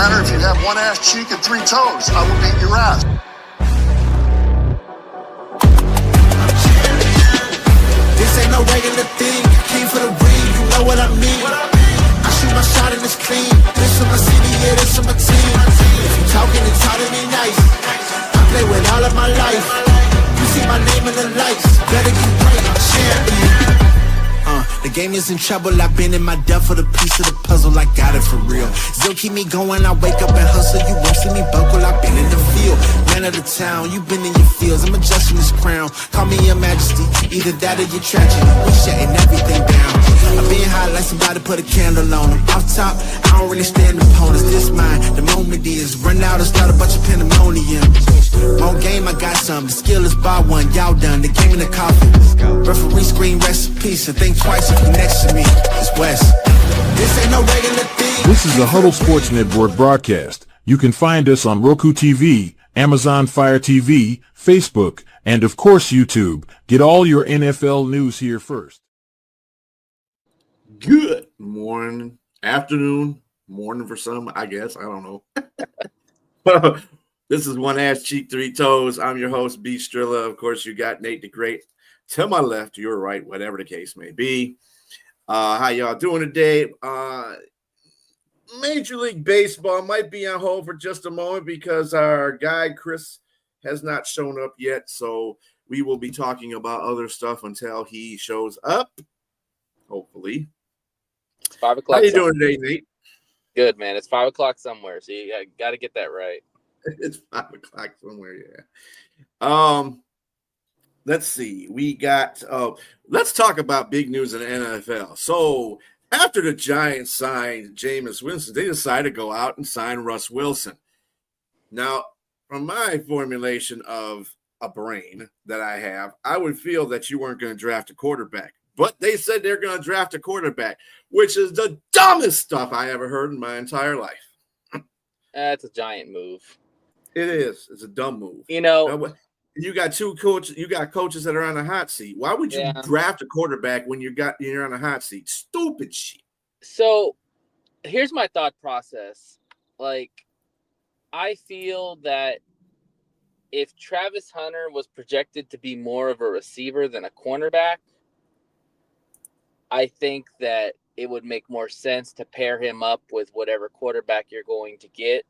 matter if you have one ass cheek and three toes. I will beat your ass. This ain't no regular thing. Came for the ring, you know what I mean. I shoot my shot and it's clean. This is my city, yeah, this is my team. If you talking, it's hard to be nice. I play with all of my life. You see my name in the lights. Better get right, I'm champion. The game is in trouble, I've been in my depth for the piece of the puzzle, I got it for real. Still keep me going, I wake up and hustle, you won't see me buckle, I've been in the field. Man of the town, you been in your fields, I'm adjusting this crown. Call me your majesty, either that or your tragedy. We shutting everything down. I've been hot like somebody put a candle on. I'm off top, I don't really stand opponents. This mine, the moment is run out and start a bunch of pandemonium. More game, I got some, the skill is bar one, y'all done, the game in the coffin. Referee scream rest in peace and think twice if you next to me. It's West. This ain't no regular thing. This is a Huddle Sports Network broadcast. You can find us on Roku TV, Amazon Fire TV, Facebook, and of course YouTube. Get all your NFL news here first. Good morning, afternoon, morning for some, I guess. I don't know. This is One Ass Cheek, Three Toes. I'm your host, BSTRILLA. Of course, you got Nate the Great to my left, your right, whatever the case may be. How y'all doing today? Major League Baseball might be on hold for just a moment because our guy Chris has not shown up yet. So we will be talking about other stuff until he shows up, hopefully. It's 5 o'clock. How you doing today, Nate? Good, man. It's 5 o'clock somewhere, so you got to get that right. It's 5 o'clock somewhere, yeah. Let's see. We got let's talk about big news in the NFL. So after the Giants signed Jameis Winston, they decided to go out and sign Russ Wilson. Now, from my formulation of a brain that I have, I would feel that you weren't going to draft a quarterback. But they said they're going to draft a quarterback, which is the dumbest stuff I ever heard in my entire life. That's a giant move. It is. It's a dumb move. You know, now, you got coaches that are on the hot seat. Why would you draft a quarterback when you're on a hot seat? Stupid shit. So here's my thought process. Like, I feel that if Travis Hunter was projected to be more of a receiver than a cornerback, I think that it would make more sense to pair him up with whatever quarterback you're going to get,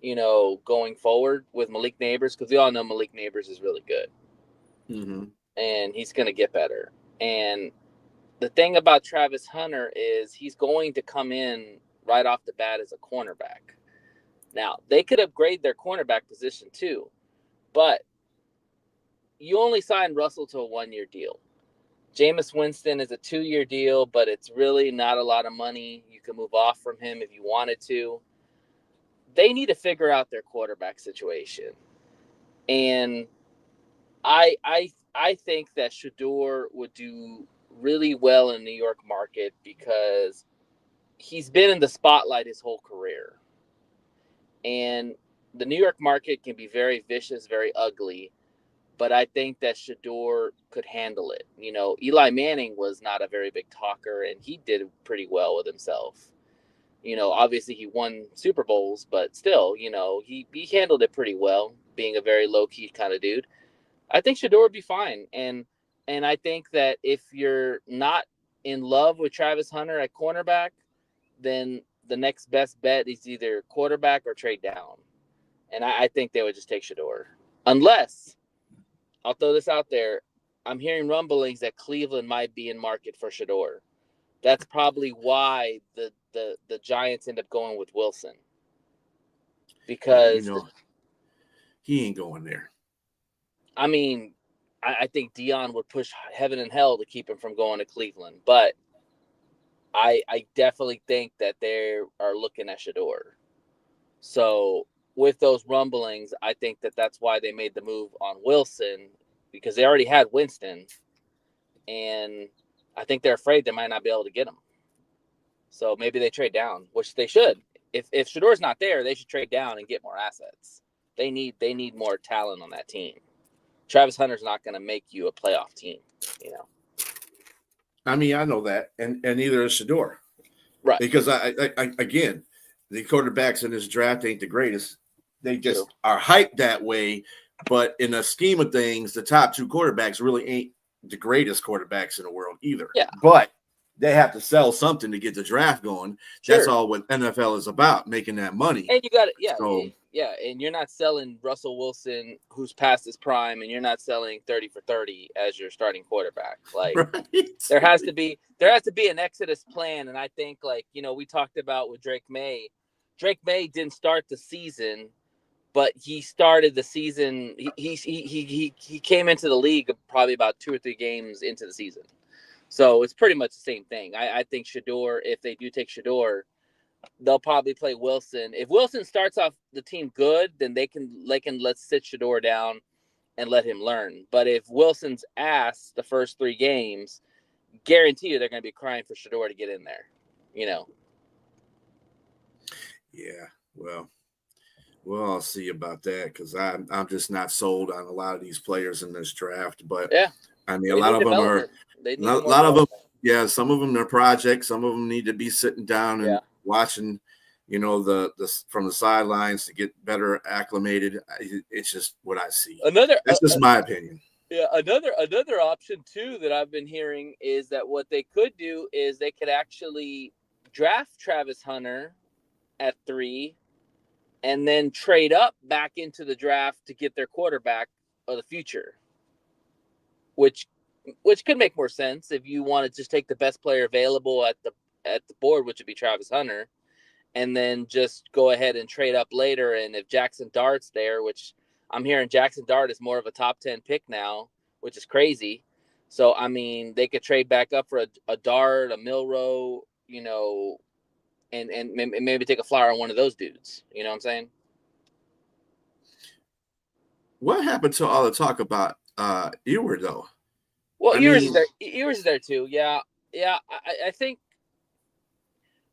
you know, going forward with Malik Neighbors, because we all know Malik Neighbors is really good. Mm-hmm. And he's going to get better. And the thing about Travis Hunter is he's going to come in right off the bat as a cornerback. Now, they could upgrade their cornerback position too, but you only signed Russell to a 1-year deal. Jameis Winston is a 2-year deal, but it's really not a lot of money. You can move off from him if you wanted to. They need to figure out their quarterback situation. And I think that Shedeur would do really well in the New York market because he's been in the spotlight his whole career. And the New York market can be very vicious, very ugly. But I think that Shedeur could handle it. You know, Eli Manning was not a very big talker, and he did pretty well with himself. You know, obviously he won Super Bowls, but still, you know, he handled it pretty well, being a very low-key kind of dude. I think Shedeur would be fine. And I think that if you're not in love with Travis Hunter at cornerback, then the next best bet is either quarterback or trade down. And I think they would just take Shedeur. Unless, I'll throw this out there, I'm hearing rumblings that Cleveland might be in market for Shedeur. That's probably why the Giants end up going with Wilson. Because he ain't going there. I mean, I think Dion would push heaven and hell to keep him from going to Cleveland. But I definitely think that they are looking at Shedeur. So with those rumblings, I think that that's why they made the move on Wilson, because they already had Winston. And I think they're afraid they might not be able to get him. So maybe they trade down, which they should. If Shadeur's not there, they should trade down and get more assets. They need more talent on that team. Travis Hunter's not going to make you a playoff team, you know. I mean, I know that, and neither is Shedeur. Right. Because I again, the quarterbacks in this draft ain't the greatest. They just True. are hyped that way. But in the scheme of things, the top 2 quarterbacks really ain't the greatest quarterbacks in the world either. Yeah. But they have to sell something to get the draft going. Sure. That's all what NFL is about, making that money. And you got it. Yeah. So, yeah. And you're not selling Russell Wilson, who's past his prime, and you're not selling 30 for 30 as your starting quarterback. Like right? there has to be an exodus plan. And I think, like, you know, we talked about with Drake May. Drake May didn't start the season, but he started the season. He came into the league probably about 2 or 3 games into the season. So it's pretty much the same thing. I think Shador, if they do take Shador, they'll probably play Wilson. If Wilson starts off the team good, then they can let's sit Shador down and let him learn. But if Wilson's ass the first 3 games, guarantee you they're going to be crying for Shador to get in there. You know. Yeah. Well, I'll see about that because I'm just not sold on a lot of these players in this draft. But yeah, I mean, a lot of them are. A lot of them, yeah. Some of them are projects. Some of them need to be sitting down and watching, you know, the from the sidelines to get better acclimated. It's just what I see. That's just my opinion. Yeah, another option too that I've been hearing is that what they could do is they could actually draft Travis Hunter at 3. And then trade up back into the draft to get their quarterback of the future, which could make more sense if you want to just take the best player available at the board, which would be Travis Hunter, and then just go ahead and trade up later. And if Jackson Dart's there, which I'm hearing Jackson Dart is more of a top 10 pick now, which is crazy. So I mean, they could trade back up for a Dart, a Milroe, you know. And maybe take a flyer on one of those dudes. You know what I'm saying? What happened to all the talk about Ewer, though? Well, Ewer's is there. Ewer's is there too. Yeah. I think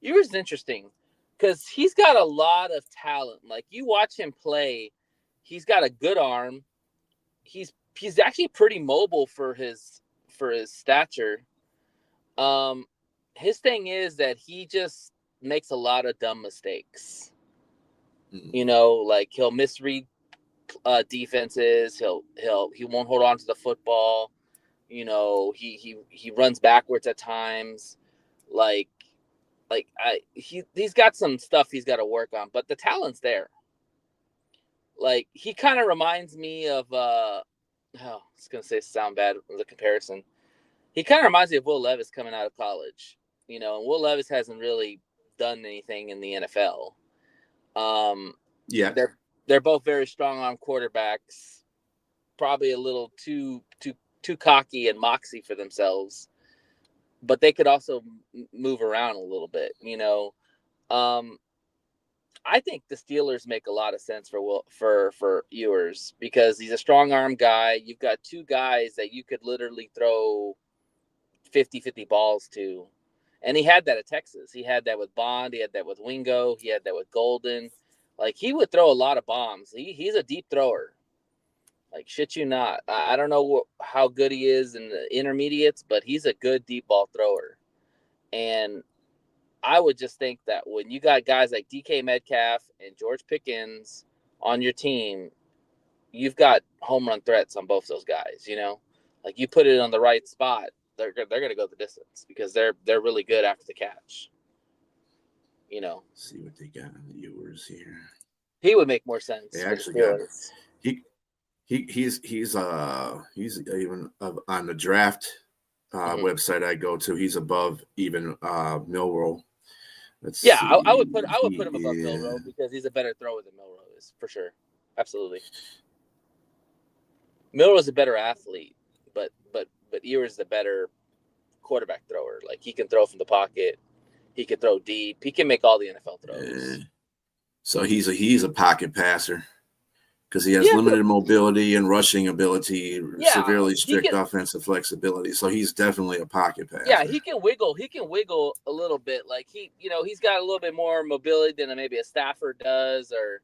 Ewer's is interesting because he's got a lot of talent. Like you watch him play, he's got a good arm. He's actually pretty mobile for his stature. His thing is that he just makes a lot of dumb mistakes. You know, like he'll misread defenses. He won't hold on to the football. You know, he runs backwards at times. He's got some stuff he's got to work on, but the talent's there. Like he kind of reminds me of it's gonna sound bad with the comparison. He kind of reminds me of Will Levis coming out of college. You know, and Will Levis hasn't really done anything in the NFL. They're both very strong arm quarterbacks, probably a little too cocky and moxie for themselves, but they could also move around a little bit, you know. I think the Steelers make a lot of sense for Ewers because he's a strong arm guy. You've got 2 guys that you could literally throw 50-50 balls to. And he had that at Texas. He had that with Bond. He had that with Wingo. He had that with Golden. Like, he would throw a lot of bombs. He's a deep thrower. Like, shit you not. I don't know how good he is in the intermediates, but he's a good deep ball thrower. And I would just think that when you got guys like DK Metcalf and George Pickens on your team, you've got home run threats on both those guys, you know? Like, you put it on the right spot. They're going to go the distance because they're really good after the catch. You know. Let's see what they got on the Ewers here. He would make more sense. They actually got he's even on the draft website I go to. He's above even Milroe. I would put him above Milroe because he's a better thrower than Milroe is for sure. Absolutely. Milroe's a better athlete, but Ewers is a better quarterback thrower. Like he can throw from the pocket, he can throw deep, he can make all the NFL throws. So he's a pocket passer because he has limited mobility and rushing ability, severely strict offensive flexibility. So he's definitely a pocket passer. Yeah, he can wiggle. He can wiggle a little bit. Like he's got a little bit more mobility than maybe a Stafford does, or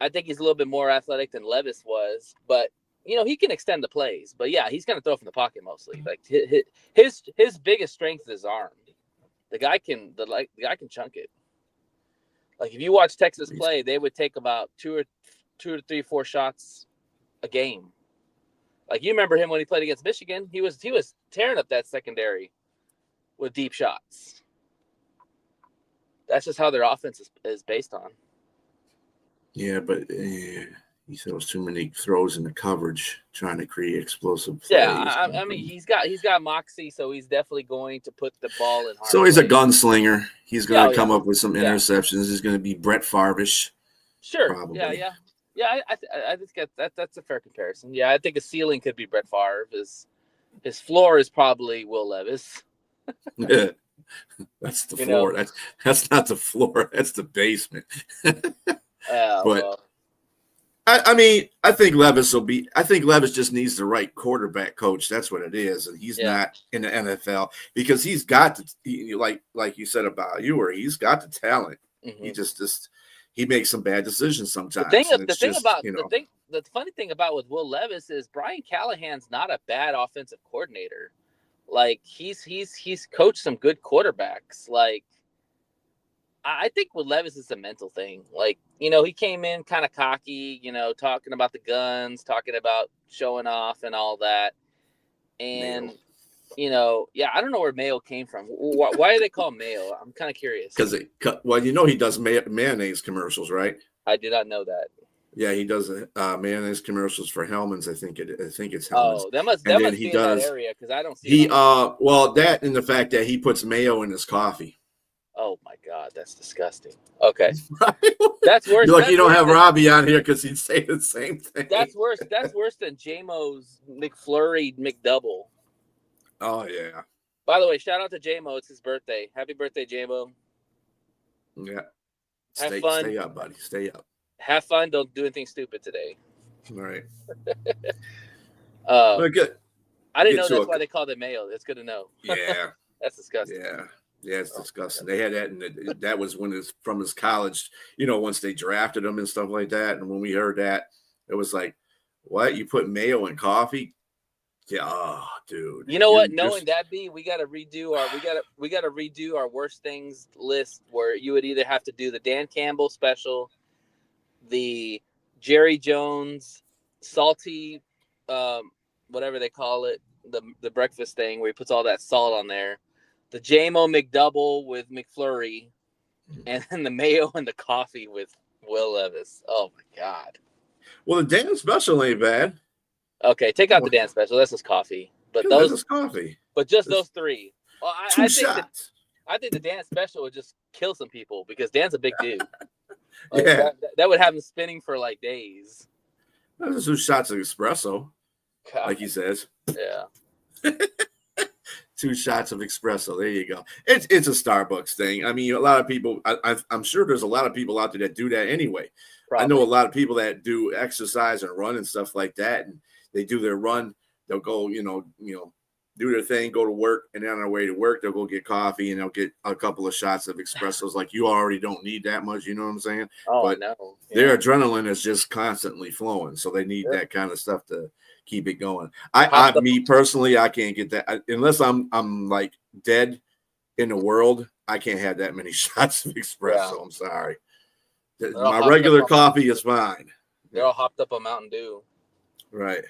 I think he's a little bit more athletic than Levis was. But he can extend the plays. But yeah, he's going to throw from the pocket mostly. Like his biggest strength is his arm. The guy can chunk it. Like if you watch Texas play, they would take about two to three, 4 shots a game. Like you remember him when he played against Michigan, he was tearing up that secondary with deep shots. That's just how their offense is based on. Yeah, but he throws too many throws in the coverage, trying to create explosive plays. Yeah, I mean he's got moxie, so he's definitely going to put the ball in. So he's a gunslinger. He's going to come up with some interceptions. He's going to be Brett Favre-ish. Sure. Probably. Yeah. I just get that. That's a fair comparison. Yeah, I think his ceiling could be Brett Favre. His floor is probably Will Levis. Yeah. That's the floor. That's not the floor. That's the basement. But I mean, I think Levis just needs the right quarterback coach. That's what it is, and he's not in the NFL because he's got like you said about Ewer. He's got the talent. Mm-hmm. He just he makes some bad decisions sometimes. The funny thing about with Will Levis is Brian Callahan's not a bad offensive coordinator. Like he's coached some good quarterbacks. Like I think with Levis is a mental thing. Like, he came in kind of cocky, talking about the guns, talking about showing off and all that. And, I don't know where Mayo came from. Why do they call him Mayo? I'm kind of curious. Because, he does mayonnaise commercials, right? I did not know that. Yeah, he does mayonnaise commercials for Hellman's. I think it's Hellman's. Oh, that must be in that area because I don't see that and the fact that he puts mayo in his coffee. Oh my God, that's disgusting. Okay, that's worse. You don't have Robbie on here because he'd say the same thing. That's worse. That's worse than J-Mo's McFlurry McDouble. Oh yeah. By the way, shout out to J-Mo. It's his birthday. Happy birthday, J-Mo. Yeah. Have fun. Stay up, buddy. Stay up. Have fun. Don't do anything stupid today. All right. Good. I didn't know that's why they called it mayo. It's good to know. Yeah. That's disgusting. Yeah, it's disgusting. They had that, and that was when it's from his college. Once they drafted him and stuff like that. And when we heard that, it was like, "What? You put mayo in coffee?" Yeah, dude. You know what? Knowing that, we got to redo our worst things list. Where you would either have to do the Dan Campbell special, the Jerry Jones salty, whatever they call it, the breakfast thing where he puts all that salt on there. The J-Mo McDouble with McFlurry, and then the mayo and the coffee with Will Levis. Oh, my God. Well, the Dan special ain't bad. Okay, take out the Dan special. That's just coffee. But that's just coffee. But just those three. Well, Two shots. I think the Dan special would just kill some people because Dan's a big dude. That would have him spinning for, days. That's 2 shots of espresso, God. like he says. Yeah. 2 shots of espresso. There you go. It's a Starbucks thing. I mean, a lot of people. I'm sure there's a lot of people out there that do that anyway. Probably. I know a lot of people that do exercise and run and stuff like that, and they do their run. They'll go, do their thing, go to work, and then on their way to work, they'll go get coffee and they'll get a couple of shots of espressos. Like you already don't need that much. You know what I'm saying? Oh, but no. Yeah. Their adrenaline is just constantly flowing, so they need that kind of stuff to keep it going. Me personally, I can't get that unless I'm like dead in the world. I can't have that many shots of espresso. Yeah. I'm sorry. My regular coffee is fine. They're all hopped up on Mountain Dew. Right.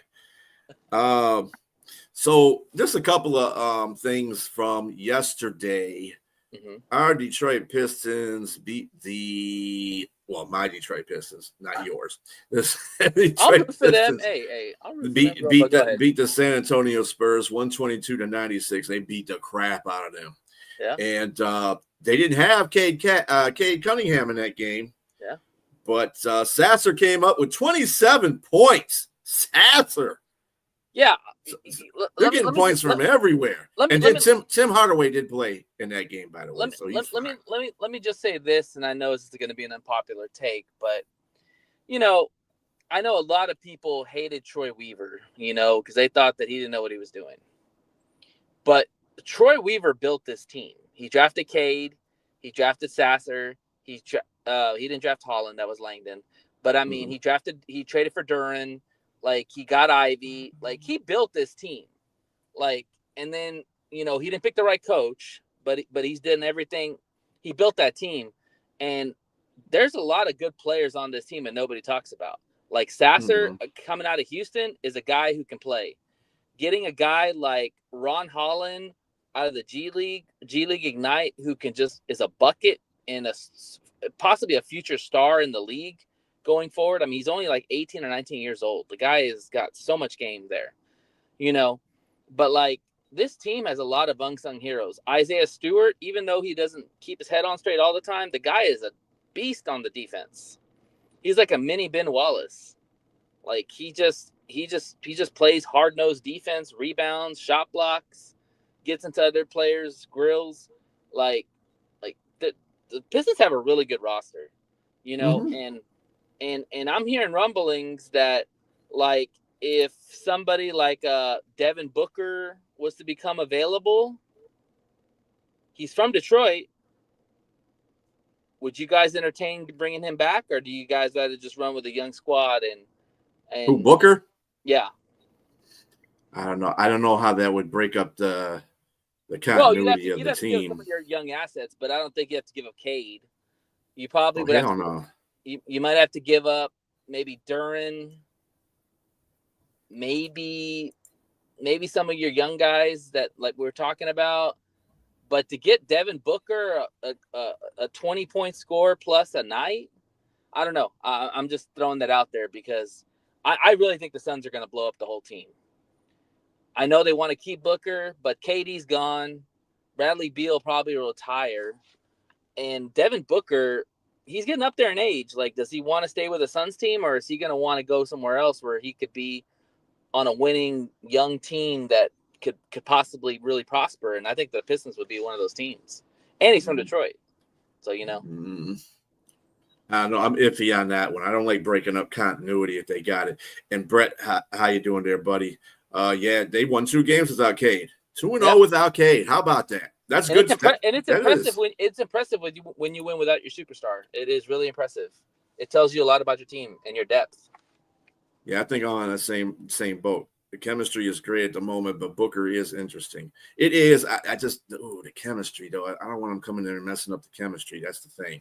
So just a couple of things from yesterday. Mm-hmm. Our Detroit Pistons beat my Detroit Pistons, not yours. I'll root for them. Hey, I'll root for them. Beat the San Antonio Spurs 122-96. They beat the crap out of them. Yeah. And they didn't have Cade Cunningham in that game. Yeah. But Sasser came up with 27 points. Sasser. Yeah. They're getting points from everywhere. Tim Hardaway did play in that game, by the way. Let me just say this, and I know this is going to be an unpopular take, but I know a lot of people hated Troy Weaver, because they thought that he didn't know what he was doing. But Troy Weaver built this team. He drafted Cade, he drafted Sasser, he didn't draft Holland, that was Langdon. But I mean, he traded for Duran. He got Ivy. He built this team. And then, he didn't pick the right coach, but he's done everything. He built that team, and there's a lot of good players on this team that nobody talks about. Like Sasser coming out of Houston is a guy who can play. Getting a guy like Ron Holland out of the G League Ignite, who can just is a bucket and possibly a future star in the league going forward. I mean, he's only like 18 or 19 years old. The guy has got so much game there, but like this team has a lot of unsung heroes. Isaiah Stewart, even though he doesn't keep his head on straight all the time, the guy is a beast on the defense. He's like a mini Ben Wallace. Like he just plays hard-nosed defense, rebounds, shot blocks, gets into other players' grills. Like the Pistons have a really good roster, and I'm hearing rumblings that like if somebody like Devin Booker was to become available, he's from Detroit. Would you guys entertain bringing him back, or do you guys rather just run with a young squad and Who, Booker? Yeah. I don't know. I don't know how that would break up the continuity of the you'd have to give some of your young assets, but I don't think you have to give up Cade. You probably would have to. No. You might have to give up maybe Duren, maybe some of your young guys that like we were talking about. But to get Devin Booker a 20-point score plus a night, I don't know. I'm just throwing that out there because I really think the Suns are going to blow up the whole team. I know they want to keep Booker, but KD's gone. Bradley Beal probably will retire. And Devin Booker, he's getting up there in age. Like, does he want to stay with the Suns team, or is he going to want to go somewhere else where he could be on a winning young team that could possibly really prosper? And I think the Pistons would be one of those teams. And he's from Detroit. So, I don't know. I'm iffy on that one. I don't like breaking up continuity if they got it. And Brett, how you doing there, buddy? Yeah, they won 2 games without Cade. 2-0 without Cade. How about that? That's good. It's impressive when you win without your superstar. It is really impressive. It tells you a lot about your team and your depth. Yeah, I think I'm on the same boat. The chemistry is great at the moment, but Booker is interesting. It is. I just the chemistry though. I don't want him coming in and messing up the chemistry. That's the thing.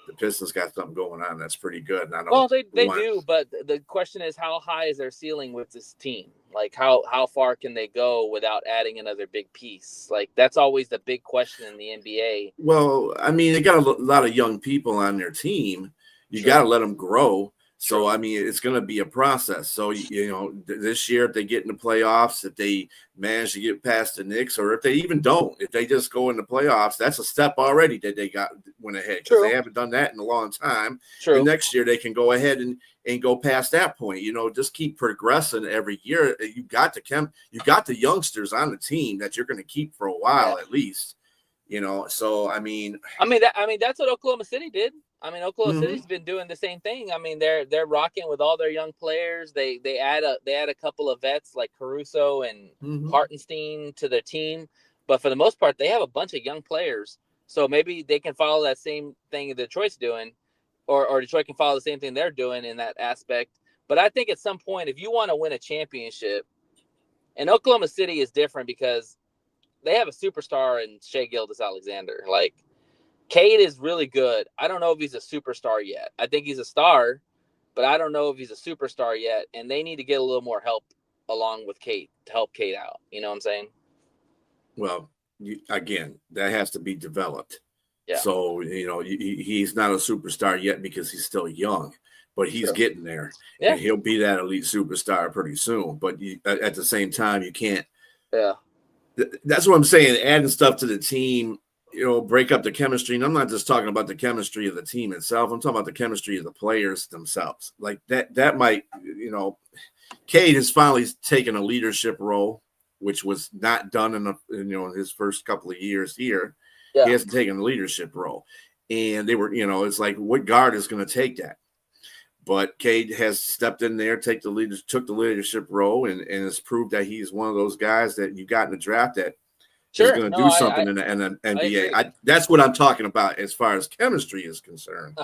The Pistons got something going on that's pretty good. And they do, but the question is, how high is their ceiling with this team? Like, how far can they go without adding another big piece? Like, that's always the big question in the NBA. Well, I mean, they got a lot of young people on their team. You got to let them grow. So, I mean, it's going to be a process. So, this year, if they get in the playoffs, if they manage to get past the Knicks, or if they even don't, if they just go in the playoffs, that's a step already that they went ahead. Because they haven't done that in a long time. True. And next year, they can go ahead and go past that point. Just keep progressing every year. You got the youngsters on the team that you're going to keep for a while at least. So I mean that's what Oklahoma City did. I mean, Oklahoma City's been doing the same thing. I mean, they're rocking with all their young players. They add a couple of vets like Caruso and Hartenstein to their team, but for the most part, they have a bunch of young players. So maybe they can follow that same thing that Detroit's doing, or Detroit can follow the same thing they're doing in that aspect. But I think at some point, if you want to win a championship, and Oklahoma City is different because they have a superstar in Shai Gilgeous-Alexander. Like, Cade is really good. I don't know if he's a superstar yet. I think he's a star, but I don't know if he's a superstar yet. And they need to get a little more help along with Cade to help Cade out. You know what I'm saying? Well, again, that has to be developed. Yeah. So, he's not a superstar yet because he's still young, but he's getting there. Yeah. And he'll be that elite superstar pretty soon. But at the same time, you can't. Yeah. That's what I'm saying. Adding stuff to the team, break up the chemistry. And I'm not just talking about the chemistry of the team itself. I'm talking about the chemistry of the players themselves. Like that might, Cade has finally taken a leadership role, which was not done in his first couple of years here. Yeah. He hasn't taken a leadership role. And they were, it's like, what guard is going to take that? But Cade has stepped in there, took the leadership role, and has proved that he's one of those guys that you got in the draft that is going to do something in the NBA. That's what I'm talking about as far as chemistry is concerned.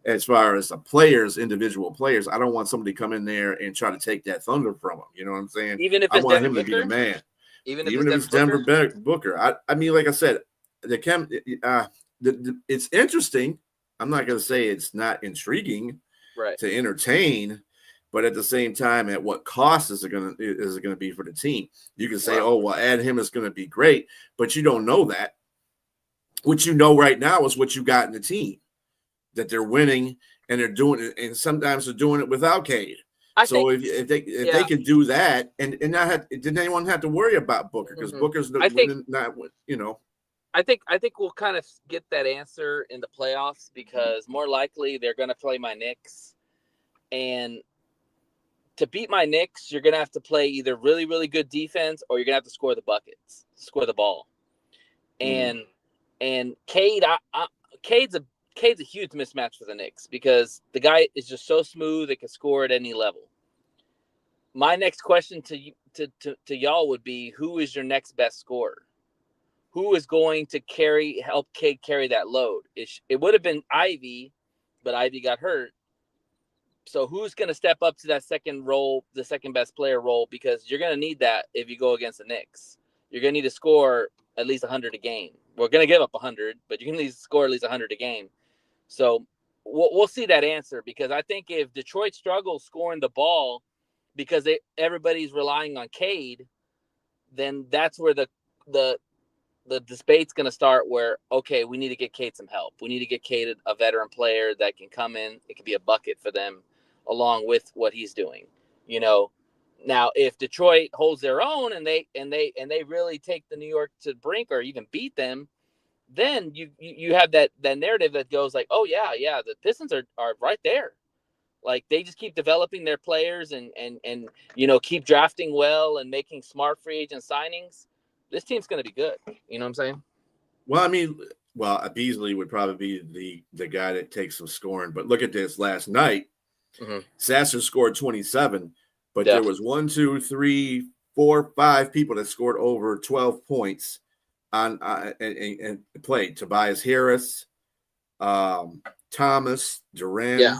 As far as the players, individual players, I don't want somebody to come in there and try to take that thunder from him. You know what I'm saying? Even if I it's want Denver him Booker? to be the man. Even if it's Denver Booker. I mean, like I said, it's interesting. I'm not going to say it's not intriguing Right. to entertain, but at the same time, at what cost is it going to be for the team? You can say, oh, well, add him is going to be great, but you don't know that. What you know right now is what you got in the team, that they're winning and they're doing it, and sometimes they're doing it without Cade. If they can do that and not didn't anyone have to worry about Booker, because Booker's not, you know. I think we'll kind of get that answer in the playoffs, because more likely they're going to play my Knicks, and to beat my Knicks, you're going to have to play either really, really good defense, or you're going to have to score the buckets, score the ball. And Cade, Cade's a huge mismatch for the Knicks, because the guy is just so smooth, it can score at any level. My next question to y'all would be, who is your next best scorer? Who is going to help Cade carry that load? It would have been Ivy, but Ivy got hurt. So who's going to step up to that second role, the second best player role? Because you're going to need that if you go against the Knicks. You're going to need to score at least 100 a game. We're going to give up 100, but you're going to need to score at least 100 a game. So we'll see that answer, because I think if Detroit struggles scoring the ball because everybody's relying on Cade, then that's where the debate's going to start, where, okay, we need to get Cade some help. We need to get Cade a veteran player that can come in. It can be a bucket for them along with what he's doing. You know, now if Detroit holds their own and they really take the New York to the brink or even beat them, then you have that narrative that goes like, oh yeah, the Pistons are right there. Like, they just keep developing their players and keep drafting well and making smart free agent signings. This team's going to be good. You know what I'm saying? Well, I mean, Beasley would probably be the guy that takes some scoring. But look at this last night. Sasser scored 27, but there was 1, 2, 3, 4, 5 people that scored over 12 points on and played. Tobias Harris, Thomas, Durant,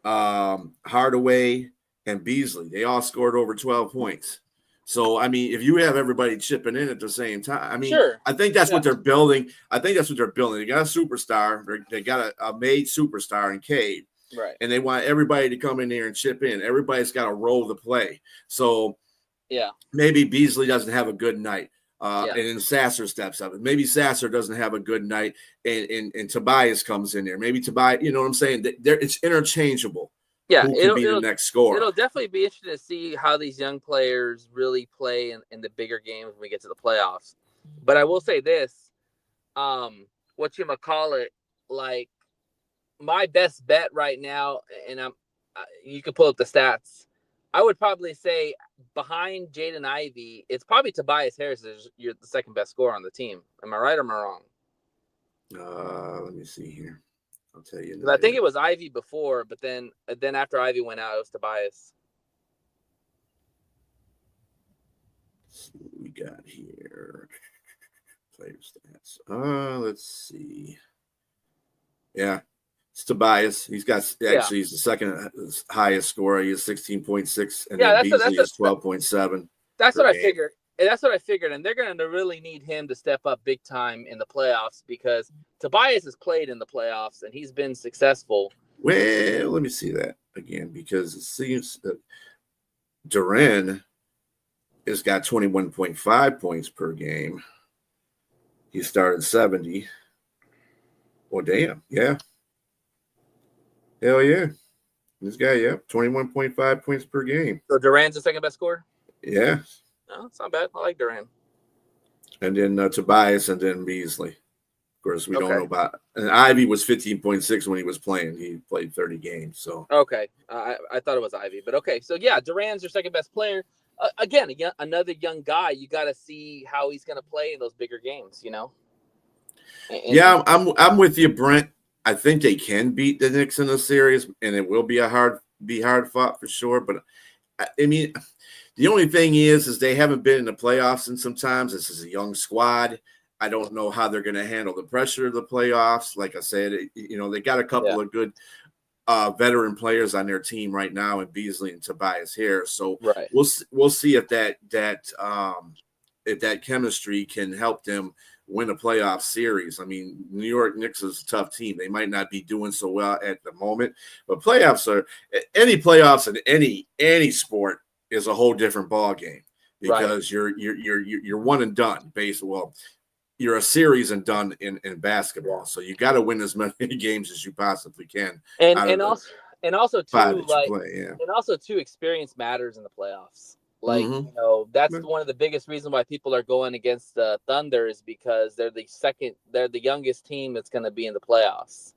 Hardaway, and Beasley. They all scored over 12 points. So, I mean, if you have everybody chipping in at the same time, I mean, sure. I think that's what they're building. They got a superstar. They got a made superstar in Cade. Right. And they want everybody to come in there and chip in. Everybody's got a role to play. So, maybe Beasley doesn't have a good night. And then Sasser steps up. Maybe Sasser doesn't have a good night, and Tobias comes in there. Maybe Tobias, you know what I'm saying? It's interchangeable. Yeah, who could be the next scorer. It'll definitely be interesting to see how these young players really play in the bigger games when we get to the playoffs. But I will say this, like, my best bet right now, and you can pull up the stats, I would probably say behind Jaden Ivey, it's probably Tobias Harris is the second best scorer on the team. Am I right or am I wrong? Let me see here. I'll tell you. I think it was Ivy before, but then after Ivy went out, it was Tobias. Let's see what we got here. Player stats. Let's see. Yeah, it's Tobias. He's the second highest scorer. He has 16.6, and then Beasley is 12.7. That's what I figured. That's what I figured, and they're going to really need him to step up big time in the playoffs, because Tobias has played in the playoffs and he's been successful. Well, let me see that again, because it seems that Duran has got 21.5 points per game. He started 70. Well, damn, yeah. Hell yeah. This guy, 21.5 points per game. So Duran's the second best scorer? Yeah. No, it's not bad. I like Durant. And then Tobias, and then Beasley. Of course, we don't know about. And Ivy was 15.6 when he was playing. He played 30 games. So okay, I thought it was Ivy, but okay. So yeah, Durant's your second best player. Again, another young guy. You got to see how he's going to play in those bigger games. You know. I'm with you, Brent. I think they can beat the Knicks in the series, and it will be hard fought for sure. But I mean. The only thing is they haven't been in the playoffs in some times. This is a young squad. I don't know how they're going to handle the pressure of the playoffs. Like I said, they got a couple of good veteran players on their team right now, in Beasley and Tobias Harris. So we'll see if that chemistry can help them win a playoff series. I mean, New York Knicks is a tough team. They might not be doing so well at the moment, but playoffs in any sport is a whole different ball game because you're one and done. You're a series and done in basketball. Yeah. So you got to win as many games as you possibly can. And also too, like, play, and also too, experience matters in the playoffs. Like, Mhm. you know, that's one of the biggest reasons why people are going against the Thunder is because they're the youngest team that's going to be in the playoffs.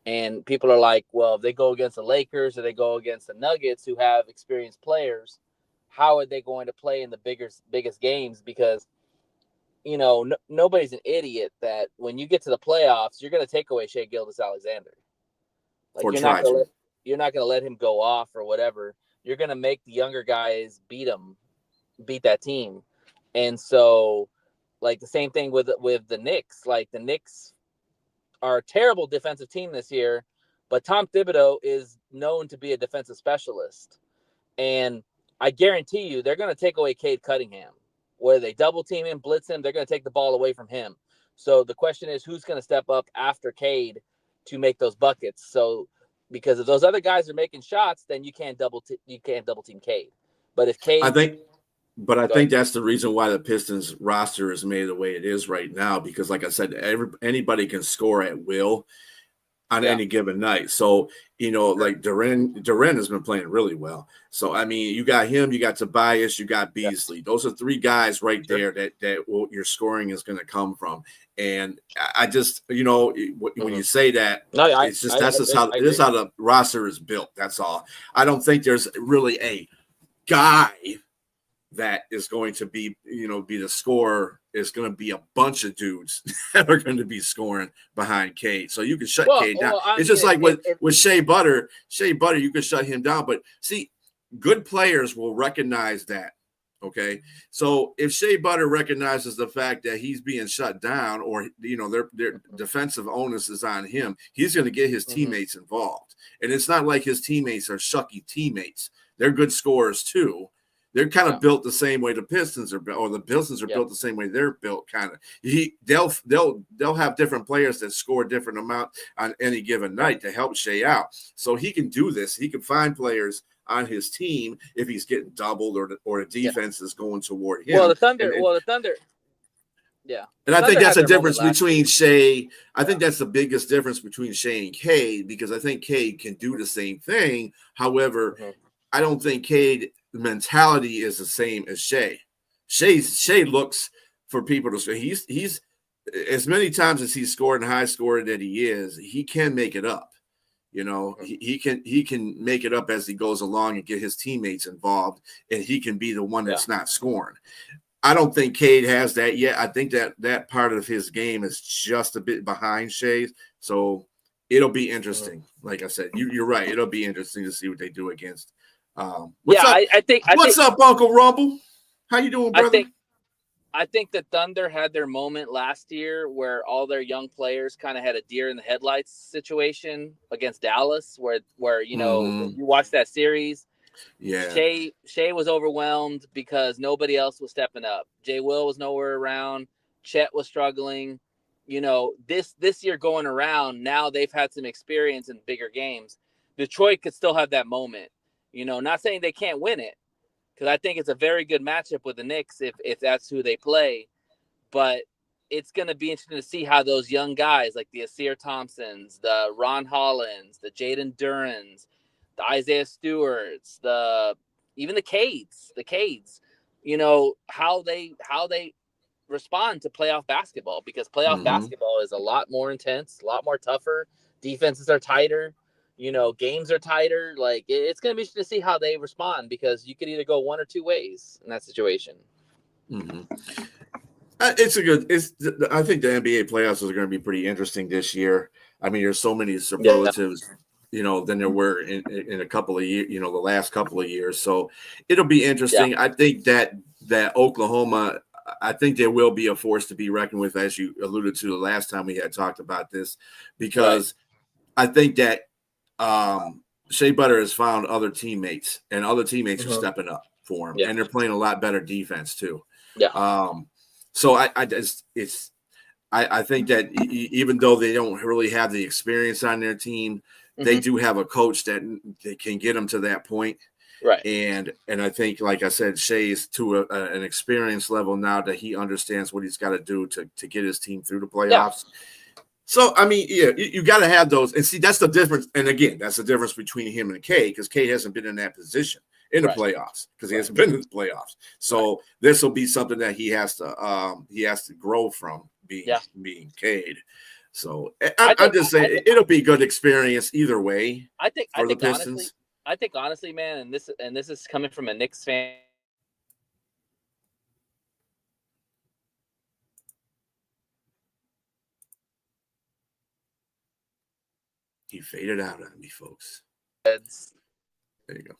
And people are like, well, if they go against the Lakers or they go against the Nuggets who have experienced players, how are they going to play in the biggest games? Because, you know, nobody's an idiot that when you get to the playoffs, you're going to take away Shai Gilgeous-Alexander. Like, or you're not going to let him go off or whatever. You're going to make the younger guys beat that team. And so, like, the same thing with the Knicks. Like, the Knicks are a terrible defensive team this year, but Tom Thibodeau is known to be a defensive specialist. And I guarantee you they're going to take away Cade Cunningham. Whether they double team him, blitz him, they're going to take the ball away from him. So the question is, who's going to step up after Cade to make those buckets? So, because if those other guys are making shots, then you can't double team Cade. But if Cade, I think that's the reason why the Pistons roster is made the way it is right now. Because, like I said, anybody can score at will on any given night. So, you know, like Duren has been playing really well. So, I mean, you got him, you got Tobias, you got Beasley. Those are three guys right there that your scoring is going to come from. And I just, you know, when you say that, it's just that's just how the roster is built. That's all. I don't think there's really a guy that is going to be, you know, be the scorer. Is going to be a bunch of dudes that are going to be scoring behind Cade. So you can shut Cade down. It's just like with Shea Butter. Shea Butter, you can shut him down. But see, good players will recognize that. Okay. So if Shea Butter recognizes the fact that he's being shut down or, you know, their defensive onus is on him, he's going to get his teammates involved. And it's not like his teammates are shucky teammates. They're good scorers too. They're kind of built the same way the Pistons are built, or the Pistons are built the same way they're built. Kind of, they'll have different players that score different amount on any given night to help Shea out. So he can do this. He can find players on his team if he's getting doubled or the defense is going toward him. Well, the Thunder. Yeah. And I think that's a difference between Shea. I think that's the biggest difference between Shea and Cade, because I think Cade can do the same thing. However, I don't think Cade mentality is the same as Shea. Shea looks for people to score. He's as many times as he's scored and high scorer that he can make it up. You know, he can make it up as he goes along and get his teammates involved, and he can be the one that's not scoring. I don't think Cade has that yet. I think that part of his game is just a bit behind Shea's. So it'll be interesting. Like I said, you're right. It'll be interesting to see what they do against. What's up, Uncle Rumble? How you doing, brother? I think the Thunder had their moment last year where all their young players kind of had a deer in the headlights situation against Dallas, where you know you watch that series. Yeah, Shea was overwhelmed because nobody else was stepping up. Jay Will was nowhere around. Chet was struggling. You know, this year going around, now they've had some experience in bigger games. Detroit could still have that moment. You know, not saying they can't win it, because I think it's a very good matchup with the Knicks if that's who they play. But it's going to be interesting to see how those young guys like the Asir Thompsons, the Ron Hollands, the Jaden Durans, the Isaiah Stewarts, even the Cades, you know, how they respond to playoff basketball, because playoff basketball is a lot more intense, a lot more tougher. Defenses are tighter. You know, games are tighter. Like, it's going to be interesting to see how they respond, because you could either go one or two ways in that situation. I think the NBA playoffs are going to be pretty interesting this year. I mean, there's so many superlatives, you know, than there were in a couple of years, you know, the last couple of years. So it'll be interesting. I think that Oklahoma, I think there will be a force to be reckoned with, as you alluded to the last time we had talked about this, because I think that Shea Butter has found other teammates, and other teammates are stepping up for him, and they're playing a lot better defense too. So I think that even though they don't really have the experience on their team, they do have a coach that they can get them to that point. Right. And I think, like I said, Shea is to an experience level now that he understands what he's got to do to get his team through the playoffs. Yeah. So, I mean, yeah, you got to have those. And see, that's the difference. And again, that's the difference between him and Kay, because Kay hasn't been in that position in the playoffs because he hasn't been in the playoffs. So this will be something that he has to grow from being Cade. So I'm just saying it'll be a good experience either way. I think the Pistons. Honestly, man, and this is coming from a Knicks fan. He faded out on me, folks. There you go.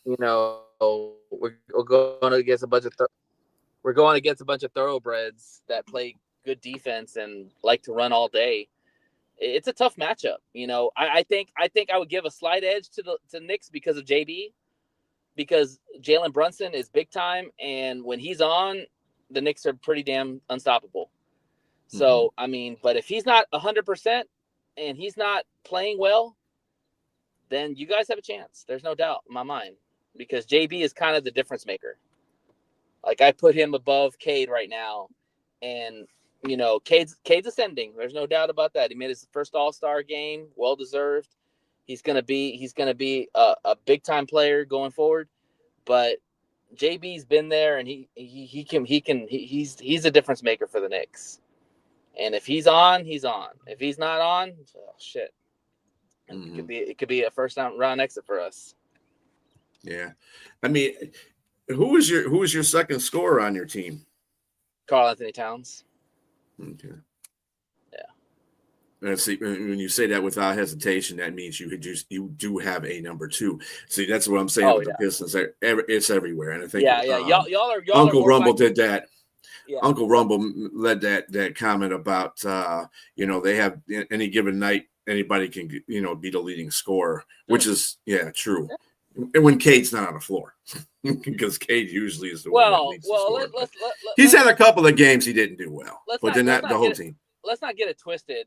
You know, we're going against a bunch of thoroughbreds that play good defense and like to run all day. It's a tough matchup. You know, I think I would give a slight edge to Knicks because of JB, because Jalen Brunson is big time, and when he's on, the Knicks are pretty damn unstoppable. So I mean, but if he's not 100% and he's not playing well, then you guys have a chance. There's no doubt in my mind, because JB is kind of the difference maker. Like, I put him above Cade right now, and you know, Cade's ascending. There's no doubt about that. He made his first All-Star game, well deserved. He's gonna be a big time player going forward. But JB's been there, and he's a difference maker for the Knicks. And if he's on, he's on. If he's not on, oh shit. It could be a first round exit for us. Yeah, I mean, who is your second scorer on your team? Karl Anthony Towns. Okay. Yeah. And see, when you say that without hesitation, that means you do have a number two. See, that's what I'm saying with the Pistons. It's everywhere, and I think y'all Uncle Rumble did that. Yeah. Uncle Rumble led that comment about they have any given night anybody can be the leading scorer, which is true. And when Cade's not on the floor, because Cade usually is the one that leads the score. He's had a couple of games he didn't do well, but then the whole team. Let's not get it twisted.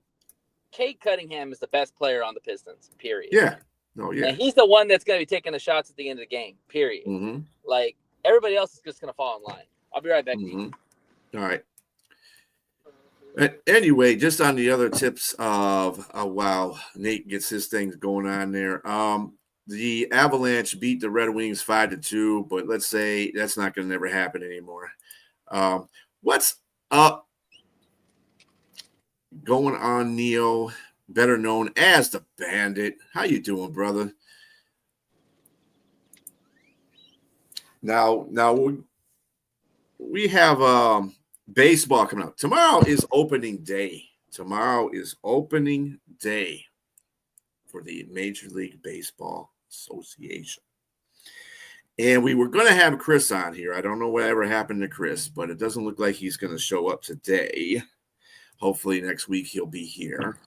Cade Cunningham is the best player on the Pistons, period. Yeah. No, yeah. And he's the one that's going to be taking the shots at the end of the game, period. Mm-hmm. Like, everybody else is just going to fall in line. I'll be right back. All right. Anyway, just on the other tips of wow, Nate gets his things going on there. The Avalanche beat the Red Wings 5-2, but let's say that's not going to never happen anymore. What's up going on, Neo, better known as the Bandit? How you doing, brother? Now we have baseball coming up. Tomorrow is opening day. Tomorrow is opening day for the Major League Baseball Association. And we were going to have Chris on here. I don't know whatever happened to Chris, but it doesn't look like he's going to show up today. Hopefully next week he'll be here.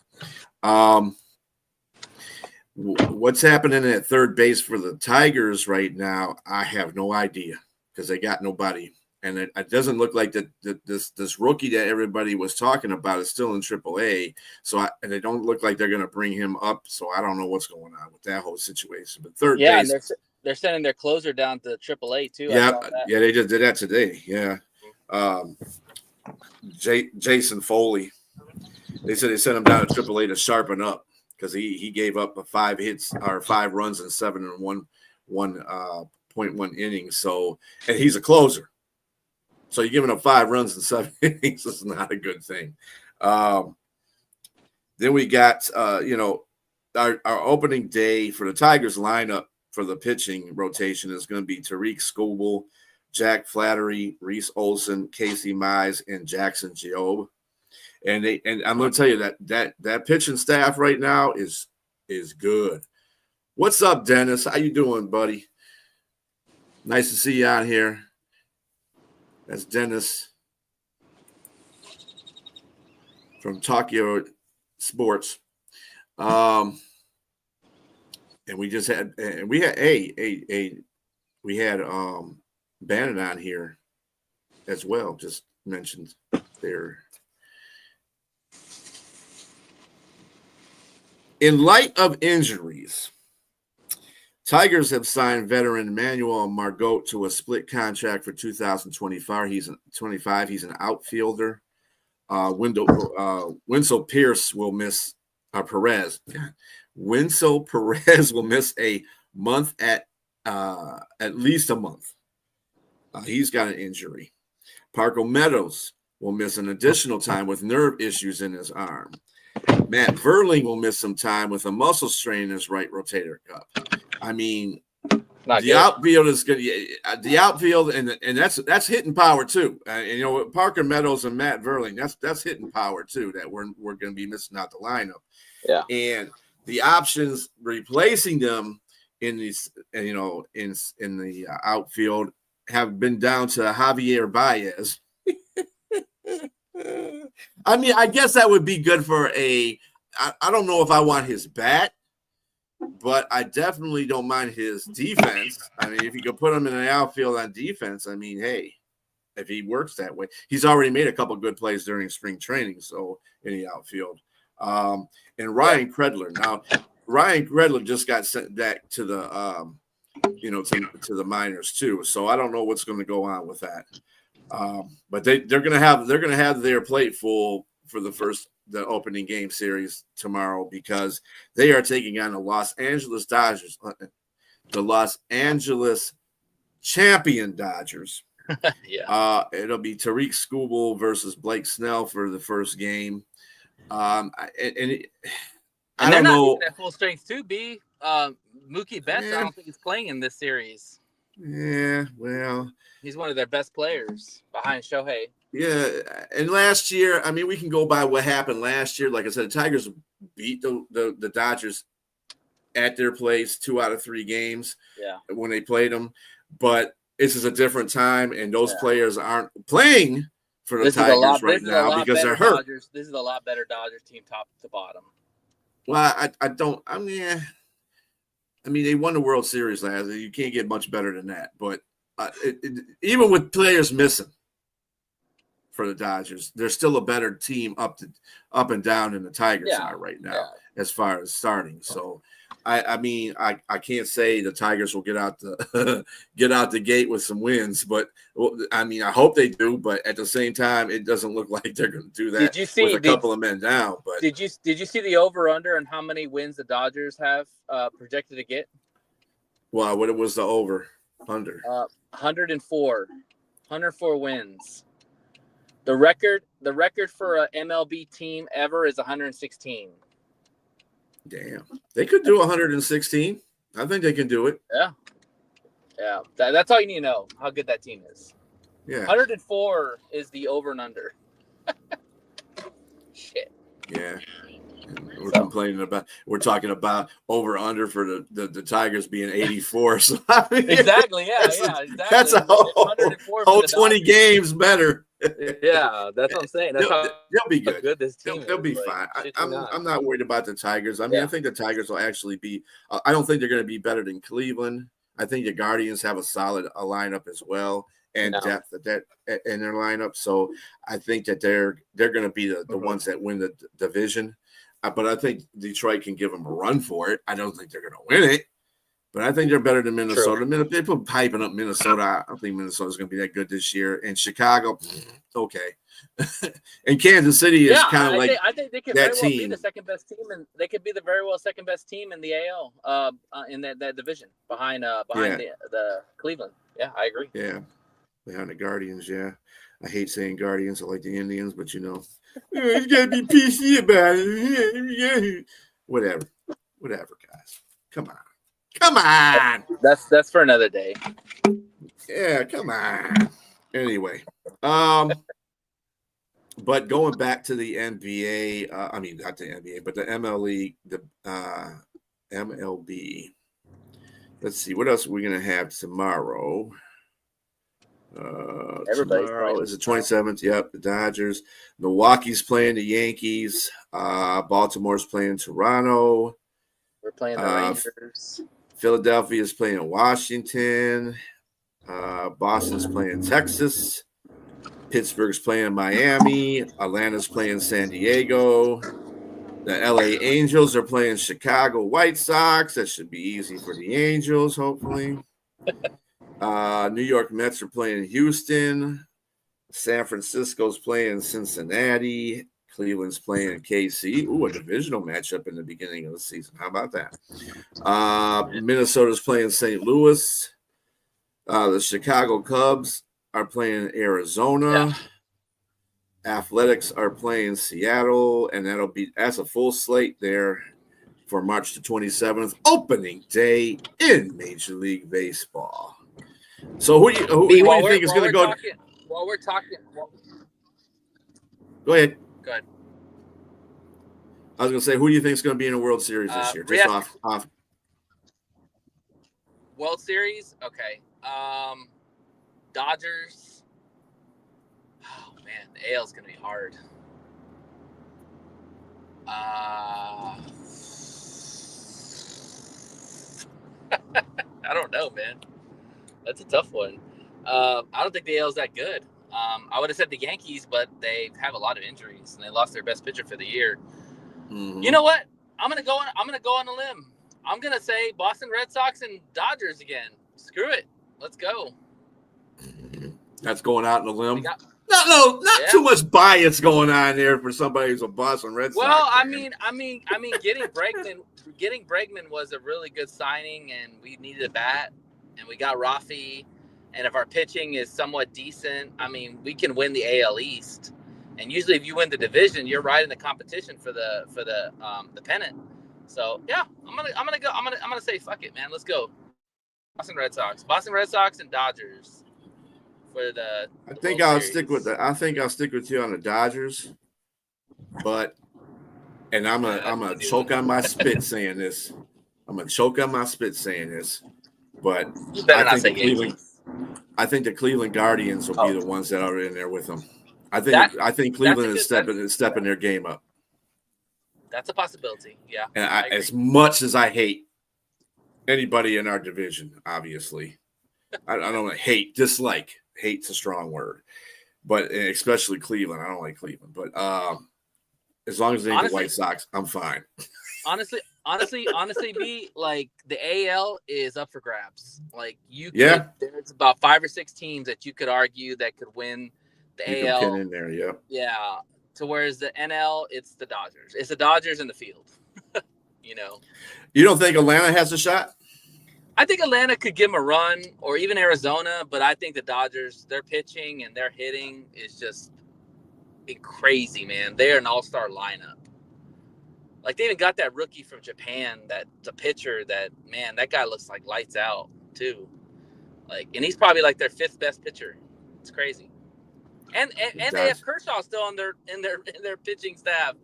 What's happening at third base for the Tigers right now, I have no idea, because they got nobody. And it doesn't look like this rookie that everybody was talking about is still in AAA. And they don't look like they're going to bring him up. So I don't know what's going on with that whole situation. But third base, and they're sending their closer down to AAA too. Yeah, they just did that today. Yeah, Jason Foley. They said they sent him down to AAA to sharpen up, because he gave up 5 hits or 5 runs in 7 and 1.1 innings. So, and he's a closer. So you're giving up 5 runs in 7 innings. This is not a good thing. Then we got, our opening day for the Tigers lineup for the pitching rotation is going to be Tariq Skubal, Jack Flattery, Reese Olson, Casey Mize, and Jackson Jobe. And I'm going to tell you that pitching staff right now is good. What's up, Dennis? How you doing, buddy? Nice to see you out here. That's Dennis from Tokyo Sports. And we just had, and we had we had Bannon on here as well. Just mentioned there. In light of injuries, Tigers have signed veteran Manuel Margot to a split contract for 2025. He's an outfielder. Winslow Pierce will miss Perez. Winslow Perez will miss a month at least a month. He's got an injury. Parker Meadows will miss an additional time with nerve issues in his arm. Matt Verling will miss some time with a muscle strain in his right rotator cuff. I mean, outfield is good. The outfield, and that's hitting power too. And Parker Meadows and Matt Verling, that's hitting power too. That we're going to be missing out the lineup. Yeah, and the options replacing them in these, in the outfield have been down to Javier Baez. I mean, I guess that would be good for I don't know if I want his bat, but I definitely don't mind his defense. I mean, if you could put him in an outfield on defense, I mean, hey, if he works that way, he's already made a couple good plays during spring training. So in the outfield, and Ryan Credler. Now, Ryan Credler just got sent back to the, to the minors too. So I don't know what's going to go on with that. But they're going to have their plate full for the opening game series tomorrow, because they are taking on the Los Angeles Dodgers, the Los Angeles champion Dodgers. Yeah. It'll be Tariq Skubal versus Blake Snell for the first game. I don't know. At full strength too. Mookie Betts, I don't think he's playing in this series. Yeah, well, he's one of their best players behind Shohei. Yeah, and last year, I mean, we can go by what happened last year. Like I said, the Tigers beat the Dodgers at their place 2 out of 3 games. Yeah, when they played them, but this is a different time, and those players aren't playing for the Tigers right now because they're hurt. This is a lot better Dodgers team, top to bottom. Well, I mean, they won the World Series last year. You can't get much better than that. But even with players missing for the Dodgers, they're still a better team up and down than the Tigers are right now as far as starting. So, I mean, I can't say the Tigers will get out the gate with some wins, but I mean, I hope they do. But at the same time, it doesn't look like they're going to do that with a couple of men down. But did you see the over under and how many wins the Dodgers have projected to get? Well, what was the over under? 104 wins. The record for an MLB team ever is 116. Damn, they could do 116. I think they can do it. Yeah. That's all you need to know, how good that team is. Yeah, 104 is the over and under. Shit. Yeah, we're talking about over under for the Tigers being 84. So I mean, exactly. Exactly. That's a whole 20 games better. Yeah, that's what I'm saying. They'll be good. Good this team they'll be fine. I'm not worried about the Tigers. I mean, I think the Tigers will actually be. I don't think they're going to be better than Cleveland. I think the Guardians have a solid lineup as well, and depth in their lineup. So I think that they're going to be the ones that win the division. But I think Detroit can give them a run for it. I don't think they're going to win it. But I think they're better than Minnesota. People hyping up Minnesota. I don't think Minnesota's going to be that good this year. And Chicago, okay. And Kansas City is kind of like I think they could very well be the second best team, and they could be the very well second best team in the AL in that division behind the Cleveland. Yeah, I agree. Yeah, behind the Guardians. Yeah, I hate saying Guardians. I like the Indians, but it's got to be PC about it. Whatever, guys. Come on. That's for another day. Yeah, come on. Anyway, but going back to the NBA, I mean not the NBA, but the MLB, MLB. Let's see, what else are we gonna have tomorrow? Tomorrow is the 27th. Yep, the Dodgers. Milwaukee's playing the Yankees. Baltimore's playing Toronto. We're playing the Rangers. Philadelphia is playing Washington. Boston's playing Texas. Pittsburgh's playing Miami. Atlanta's playing San Diego. The LA Angels are playing Chicago White Sox. That should be easy for the Angels, hopefully. New York Mets are playing Houston. San Francisco's playing Cincinnati. Cleveland's playing KC. Ooh, a divisional matchup in the beginning of the season. How about that? Minnesota's playing St. Louis. The Chicago Cubs are playing Arizona. Athletics are playing Seattle, and that's a full slate there for March the 27th, opening day in Major League Baseball. So who do you think is going to go? While we're talking, Go ahead. Go ahead. I was going to say, who do you think is going to be in the World Series this year? Just off. World Series? Okay. Dodgers. Oh, man. The AL is going to be hard. I don't know, man. That's a tough one. I don't think the AL is that good. I would have said the Yankees, but they have a lot of injuries and they lost their best pitcher for the year. Mm-hmm. You know what? I'm gonna go on a limb. I'm gonna say Boston Red Sox and Dodgers again. Screw it. Let's go. That's going out on a limb. Not too much bias going on there for somebody who's a Boston Red Sox. Well, I mean, getting Bregman was a really good signing, and we needed a bat, and we got Rafi. And if our pitching is somewhat decent, I mean, we can win the AL East. And usually, if you win the division, you're right in the competition for the pennant. So yeah, I'm gonna say fuck it, man. Let's go. Boston Red Sox and Dodgers for the. I think I'll stick with you on the Dodgers, but I'm gonna choke on my spit saying this. But I think the Cleveland Guardians will be the ones that are in there with them. I think Cleveland is stepping their game up. That's a possibility. Yeah. And as much as I hate anybody in our division, obviously, I don't want to dislike. Hate's a strong word, but especially Cleveland. I don't like Cleveland, but as long as they ain't the White Sox, I'm fine. Honestly, B, like the AL is up for grabs. Like there's about 5 or 6 teams that you could argue that could win the AL. Pin in there, yeah. To whereas the NL, it's the Dodgers. It's the Dodgers in the field. You don't think Atlanta has a shot? I think Atlanta could give them a run, or even Arizona, but I think the Dodgers, their pitching and their hitting is just crazy, man. They're an all-star lineup. Like, they even got that rookie from Japan, the pitcher that guy looks like lights out, too. Like, and he's probably like their 5th best pitcher. It's crazy. And they have Kershaw still in their pitching staff.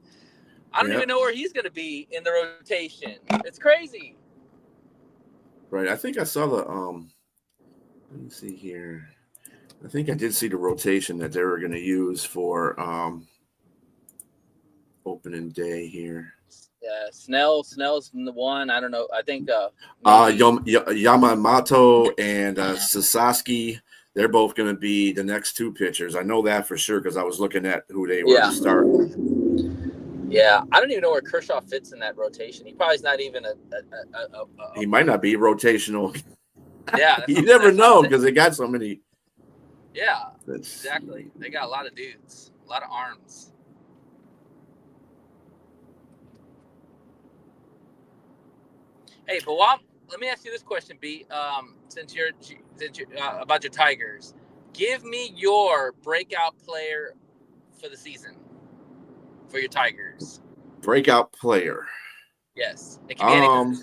I don't even know where he's going to be in the rotation. It's crazy. Right. I think I saw the let me see here. I think I did see the rotation that they were going to use for opening day here. Yeah, Snell's in the one. I don't know. I think Yamamoto and Sasaki, they're both going to be the next 2 pitchers. I know that for sure because I was looking at who they were to start. Yeah, I don't even know where Kershaw fits in that rotation. He probably's not even he might not be rotational. Yeah. You never know because they got so many. Yeah, exactly. They got a lot of dudes, a lot of arms. Hey, but let me ask you this question, B. Since you're about your Tigers, give me your breakout player for the season for your Tigers. Breakout player. Yes, it can be anything.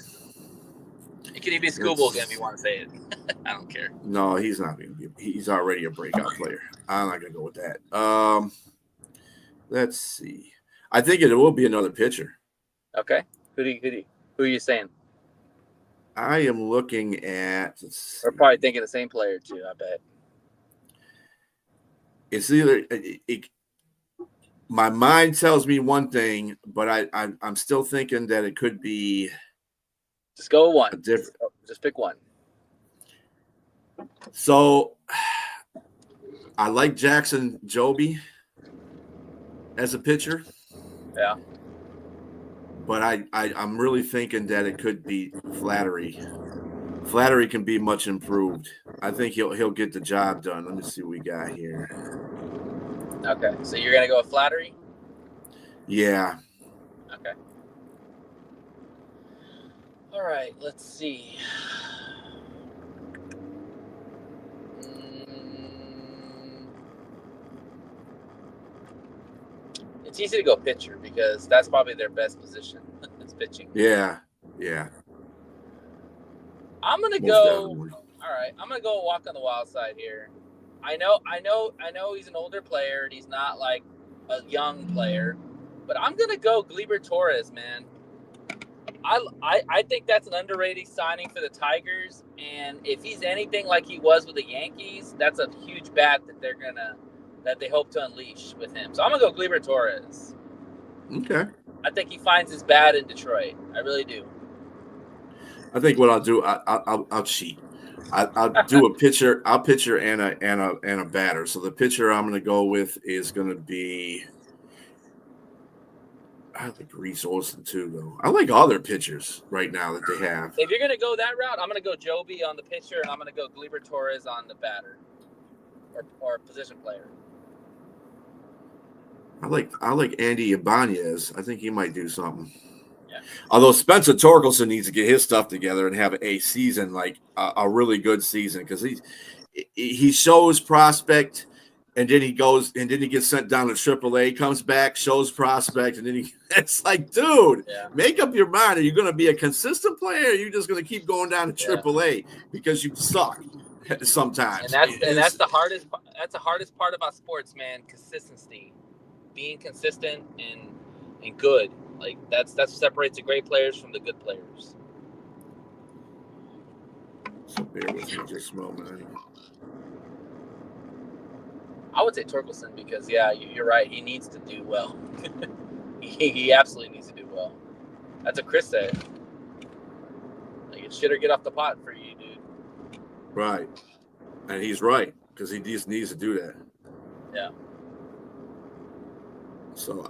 It could even be a schoolboy game if you want to say it. I don't care. No, he's not going to be. He's already a breakout player. I'm not going to go with that. Let's see. I think it will be another pitcher. Okay. Who are you saying? I am looking at. We're probably thinking the same player too. I bet. It's either. My mind tells me one thing, but I'm still thinking that it could be. Just go with one. Just pick one. So, I like Jackson Joby as a pitcher. Yeah. but I'm really thinking that it could be Flattery. Flattery can be much improved. I think he'll get the job done. Let me see what we got here. Okay, so you're gonna go with Flattery? Yeah. Okay. All right, let's see. It's easy to go pitcher because that's probably their best position. It's pitching. Yeah. I'm gonna Most go. definitely. All right, I'm gonna go walk on the wild side here. I know he's an older player and he's not like a young player, but I'm gonna go Gleyber Torres, man. I think that's an underrated signing for the Tigers, and if he's anything like he was with the Yankees, that's a huge bat that they hope to unleash with him. So I'm gonna go Gleyber Torres. Okay. I think he finds his bat in Detroit. I really do. I think what I'll do, I'll cheat. I'll do a pitcher. I'll pitcher and a batter. So the pitcher I'm going to go with is going to be. I like Reese Olson too, though. I like all their pitchers right now that they have. If you're going to go that route, I'm going to go Joby on the pitcher, and I'm going to go Gleyber Torres on the batter or position player. I like Andy Ibanez. I think he might do something. Yeah. Although Spencer Torkelson needs to get his stuff together and have a season like a really good season because he shows prospect. And then he gets sent down to AAA, comes back, shows prospect, and then it's like, dude, make up your mind. Are you going to be a consistent player? Or are you just going to keep going down to AAA because you suck sometimes? And that's the hardest. That's the hardest part about sports, man. Consistency, being consistent and good. Like that's what separates the great players from the good players. So bear with me just a moment. I would say Torkelson because, you're right. He needs to do well. he absolutely needs to do well. That's what Chris said. Like, it's shit or get off the pot for you, dude. Right. And he's right because he just needs to do that. Yeah. So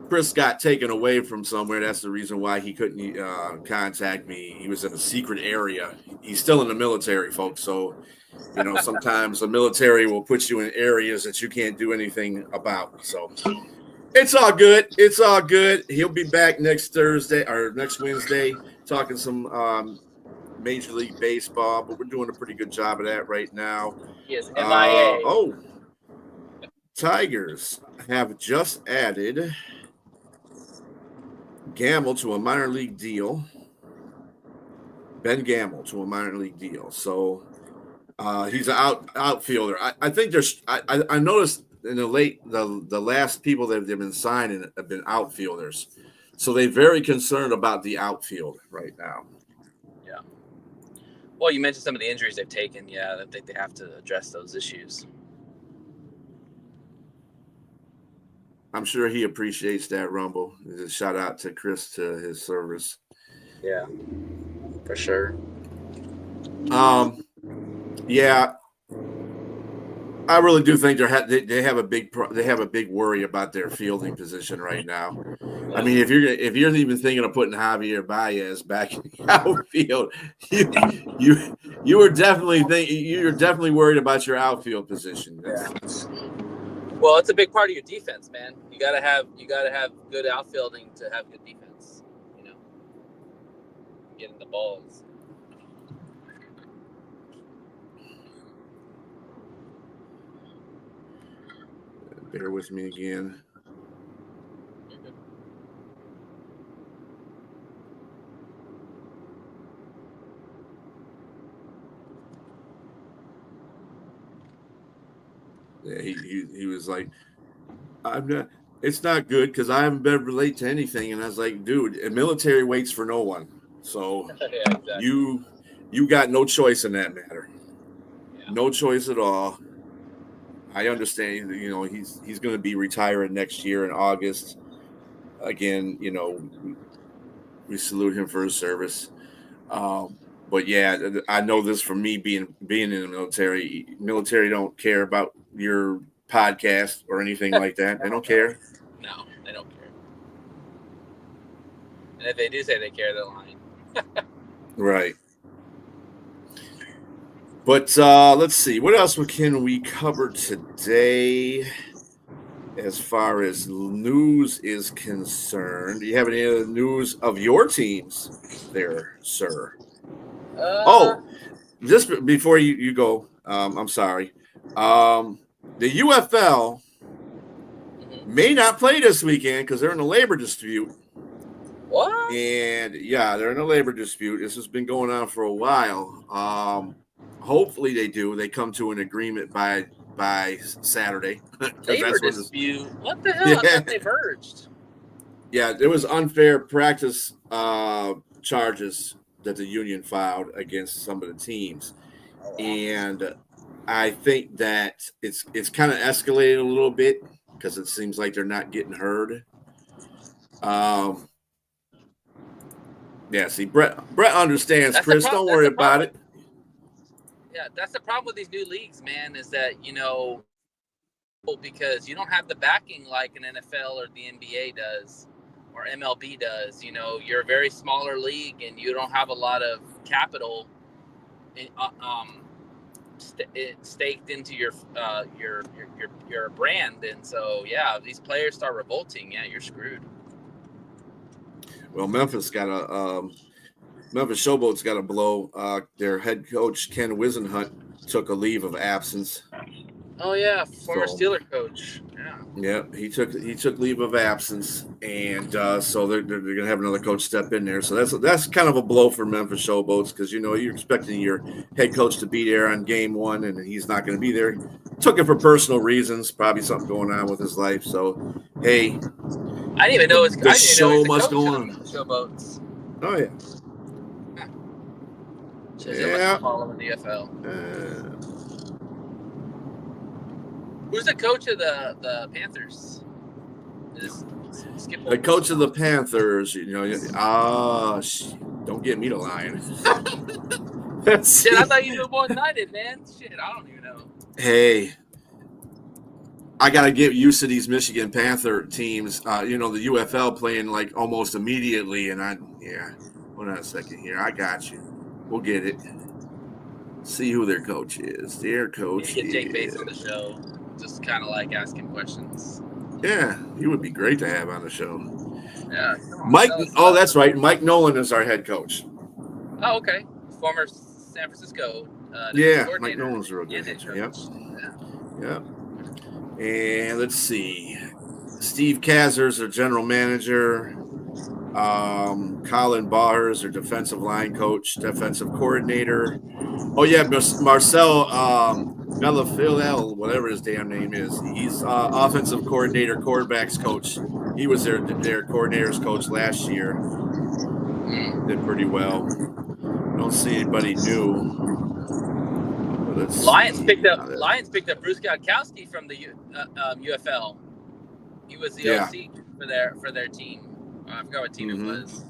Chris got taken away from somewhere. That's the reason why he couldn't contact me. He was in a secret area. He's still in the military, folks. So, sometimes the military will put you in areas that you can't do anything about. So it's all good. It's all good. He'll be back next Thursday or next Wednesday talking some Major League Baseball, but we're doing a pretty good job of that right now. He is MIA. Tigers have just added Gamble to a minor league deal. Ben Gamble to a minor league deal. So he's an outfielder. I think there's. I noticed in the last people that they've been signing have been outfielders. So they're very concerned about the outfield right now. Yeah. Well, you mentioned some of the injuries they've taken. Yeah, I think they have to address those issues. I'm sure he appreciates that, Rumble. A shout out to Chris to his service. Yeah, for sure. Yeah, I really do think they have a big worry about their fielding position right now. I mean, if you're even thinking of putting Javier Baez back in the outfield, you're definitely worried about your outfield position. Yeah. Well, it's a big part of your defense, man. You gotta have good outfielding to have good defense. Getting the balls. Bear with me again. Yeah, he was like, I'm not. It's not good because I haven't been relate to anything, and I was like, dude, the military waits for no one. So yeah, exactly. you got no choice in that matter. Yeah. No choice at all. I understand. He's going to be retiring next year in August. Again, we salute him for his service. But yeah, I know this from me being in the military. Military don't care about your podcast or anything like that. They don't care. No, they don't care. And if they do say they carry the line. Right. But let's see. What else can we cover today as far as news is concerned? Do you have any other news of your teams there, sir? Just before you go, I'm sorry. The UFL may not play this weekend because they're in a labor dispute. What? And yeah, they're in a labor dispute. This has been going on for a while. Hopefully they do. They come to an agreement by Saturday. Labor dispute? What the hell? Yeah. I thought they merged. Yeah, there was unfair practice charges that the union filed against some of the teams. Oh, wow. And I think that it's kind of escalated a little bit because it seems like they're not getting heard. Yeah, see, Brett understands. That's Chris, don't worry about it. Yeah, that's the problem with these new leagues, man, is that, because you don't have the backing like an NFL or the NBA does or MLB does. You're a very smaller league and you don't have a lot of capital staked into your brand. And so, yeah, if these players start revolting, yeah, you're screwed. Well, Memphis Showboats got a blow. Their head coach, Ken Wisenhunt, took a leave of absence. Oh yeah, former Steeler coach. Yeah, he took leave of absence, and so they're gonna have another coach step in there. So that's kind of a blow for Memphis Showboats because you're expecting your head coach to be there on game one, and he's not going to be there. Took it for personal reasons, probably something going on with his life. So hey, I didn't even know the show must go on. Showboats. Oh yeah. Yeah. Following the FL. Who's the coach of the Panthers? The coach of the Panthers, don't get me to lying. Shit, I thought you knew more than I did, man. Shit, I don't even know. Hey, I got to get used to these Michigan Panther teams. The UFL playing like almost immediately, and hold on a second here. I got you. We'll get it. See who their coach is. Their coach get Jake Bates on the show. Just kind of like asking questions. Yeah, he would be great to have on the show. Yeah. Mike. Oh, that's right. Mike Nolan is our head coach. Oh, okay. Former San Francisco. Mike Nolan's a real good head coach. Yep. And let's see. Steve Kazer's our general manager. Colin Baher's our defensive line coach, defensive coordinator. Oh yeah, Marcel Mellafil, whatever his damn name is. He's offensive coordinator, quarterbacks coach. He was their coordinators coach last year. Did pretty well. Don't see anybody new. Lions picked up Bruce Godkowski from the UFL. He was the OC for their team. I forgot what team it was.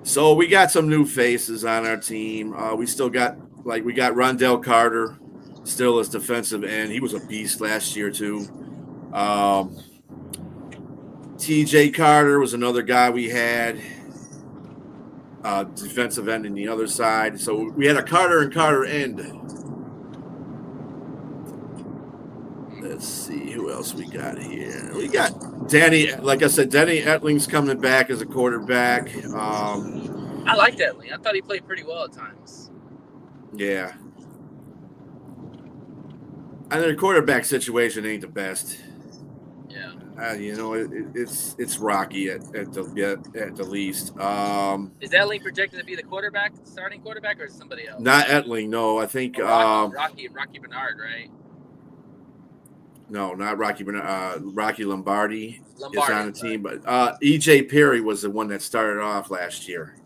So we got some new faces on our team. We still got Rondell Carter, still as defensive end. He was a beast last year too. TJ Carter was another guy we had. Defensive end in the other side. So we had a Carter and Carter end. Let's see who else we got here. We got Danny. Like I said, Danny Etling's coming back as a quarterback. I liked Etling. I thought he played pretty well at times. Yeah. And their quarterback situation ain't the best. Yeah. It's rocky at the least. Is Etling projected to be the starting quarterback, or is it somebody else? Not Etling. No, I think Rocky Bernard, right? No, not Rocky Bernard. Rocky Lombardi is on the team, but EJ Perry was the one that started off last year.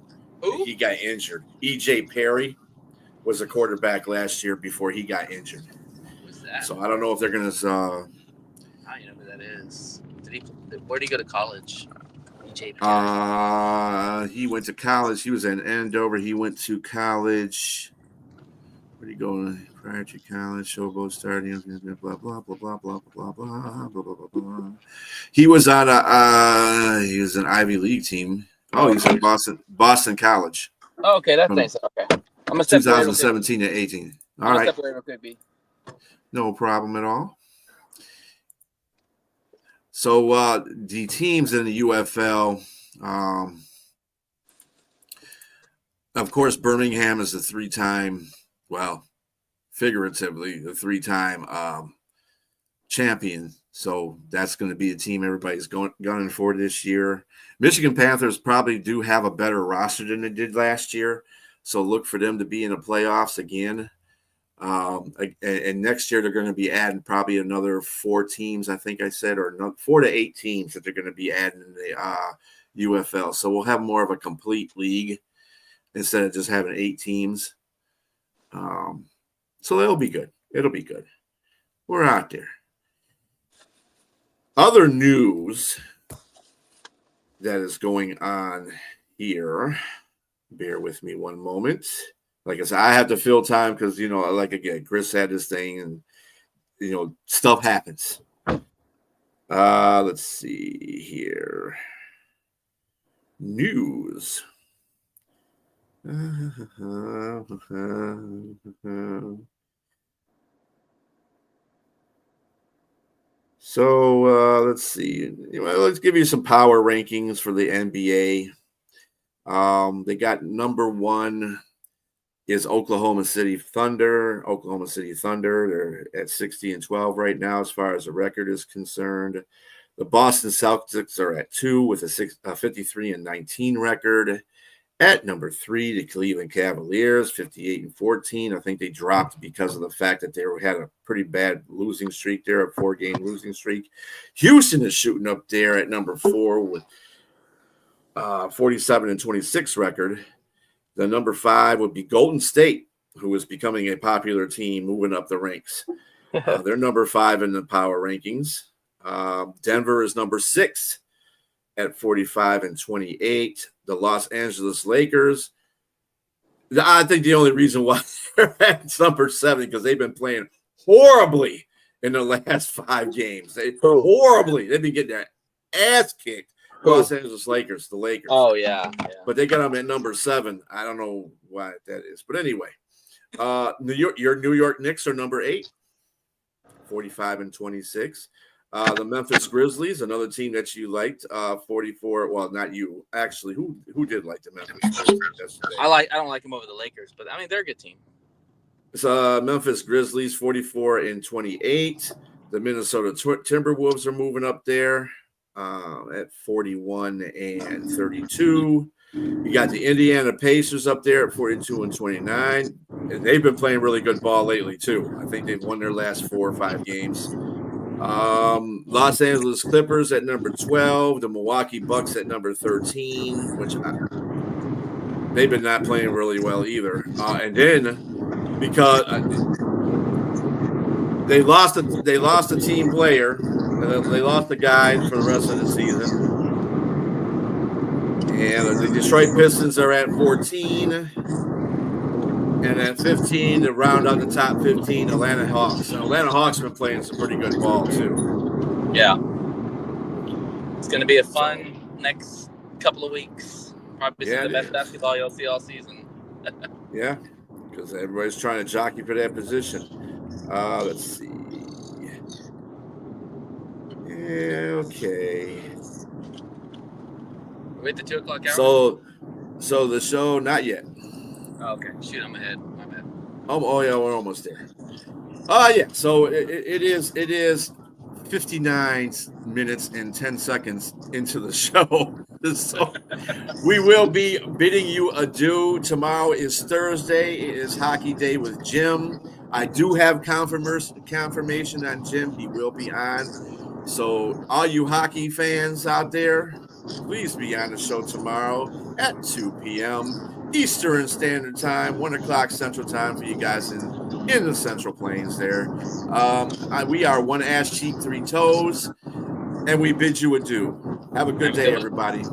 Who? He got injured. EJ Perry was a quarterback last year before he got injured. Who's that? So I don't know if they're gonna. I don't even know who that is. Where did he go to college? EJ Perry. He went to college. He was in Andover. He went to college. Where do you go prior to college? Showboat starting. Blah blah blah blah blah blah blah blah blah blah blah. He was on he was an Ivy League team. Oh, he's at Boston College. Oh, okay, that's nice. Okay, I'm gonna step 2017 to 18. All right. Step away real quick, B. No problem at all. So the teams in the UFL, of course, Birmingham is a three-time, well, figuratively, a three-time champion. So that's going to be a team everybody's gunning for this year. Michigan Panthers probably do have a better roster than they did last year. So look for them to be in the playoffs again. And next year they're going to be adding probably another 4 teams, I think I said, or 4 to 8 teams that they're going to be adding in the UFL. So we'll have more of a complete league instead of just having 8 teams. So it'll be good. It'll be good. We're out there. Other news that is going on here. Bear with me one moment. Like I said, I have to fill time because, like again, Chris had this thing and, stuff happens. Let's see here. News. So let's see. Let's give you some power rankings for the NBA. They got number 1 is Oklahoma City Thunder. Oklahoma City Thunder, they're at 60-12 right now as far as the record is concerned. The Boston Celtics are at 2 with a 53-19 record. At number 3, the Cleveland Cavaliers, 58-14. I think they dropped because of the fact that they had a pretty bad losing streak there, a 4-game losing streak. Houston is shooting up there at number 4 with 47-26 record. The number 5 would be Golden State, who is becoming a popular team, moving up the ranks. They're number 5 in the power rankings. Denver is number 6 at 45-28. The Los Angeles Lakers, I think the only reason why they're at number 7 because they've been playing horribly in the last 5 games. Horribly. They've been getting their ass kicked. Los Angeles Lakers, the Lakers. Oh, yeah. But they got them at number 7. I don't know why that is. But anyway, your New York Knicks are number 8, 45-26. The Memphis Grizzlies, another team that you liked, 44. Well, not you. Actually, who did like the Memphis Grizzlies yesterday? I don't like them over the Lakers, but, I mean, they're a good team. It's Memphis Grizzlies, 44-28. The Minnesota Timberwolves are moving up there. At 41-32. You got the Indiana Pacers up there at 42-29. And they've been playing really good ball lately, too. I think they've won their last 4 or 5 games. Los Angeles Clippers at number 12. The Milwaukee Bucks at number 13, which they've been not playing really well either. And then because they lost a team player. They lost the guy for the rest of the season. And the Detroit Pistons are at 14. And at 15, to round out the top 15, Atlanta Hawks. And Atlanta Hawks have been playing some pretty good ball, too. Yeah. It's going to be a fun next couple of weeks. Probably some of the best basketball you'll see all season. Yeah, because everybody's trying to jockey for that position. Let's see. Okay. We're at the 2 o'clock hour? So the show, not yet. Oh, okay. Shoot, I'm ahead. My bad. Oh yeah, we're almost there. Yeah. So it is 59 minutes and 10 seconds into the show. So we will be bidding you adieu. Tomorrow is Thursday. It is Hockey Day with Jim. I do have confirmation on Jim. He will be on. So all you hockey fans out there, please be on the show tomorrow at 2 p.m. Eastern Standard Time, 1 o'clock Central Time for you guys in the Central Plains there. We are One Ass Cheek, 3 Toes, and we bid you adieu. Have a good day, everybody.